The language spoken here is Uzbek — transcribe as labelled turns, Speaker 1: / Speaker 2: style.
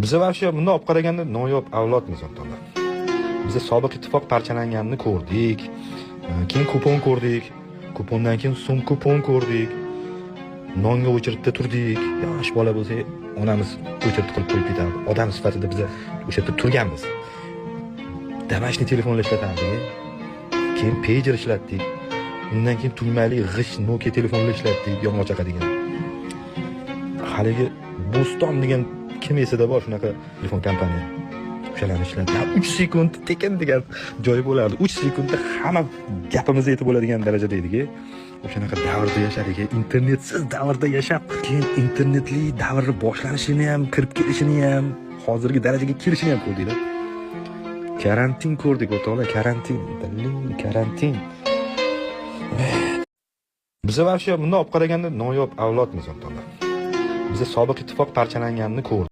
Speaker 1: Biza вообще bunday olib qaraganda noyob avlodmiz o'rtoqlar. Biza sobiq ittifoq parchalanganini ko'rdik. Keyin kupon ko'rdik. Kupondan keyin so'm kupon ko'rdik. Nonga o'chiribda turdik. Yosh bola bo'lsa, onamiz o'chirib qilib qo'yib ketardi. Odam sifatida biza o'sha yerda turganmiz. Damashni telefonlar ishlatardik. Keyin pager ishlatdik. Undan keyin tugmali g'isht Nokia telefonlar ishlatdik, yong'oq chaqadigan. Haligi Bo'ston degan kim esida bor shunaqa telefon kompaniya. O'shalarni ishlatdik. 3 sekund tekin degan joy bo'lardi. 3 sekundda hamma gapimiz yetib bo'ladigan darajada edik. O'shanaqa davrda yashadik. Internetsiz davrda yashab, keyin internetli davrni boshlanishini ham, kirib kelishini ham, hozirgi darajaga kelishini ham ko'rdik. Karantin ko'rdik o'rtoqlar, karantin. Biza вообще bunday olib qaraganda noyob avlodmiz o'rtoqlar. Biza sobiq ittifoq parchalanganini ko'rdik.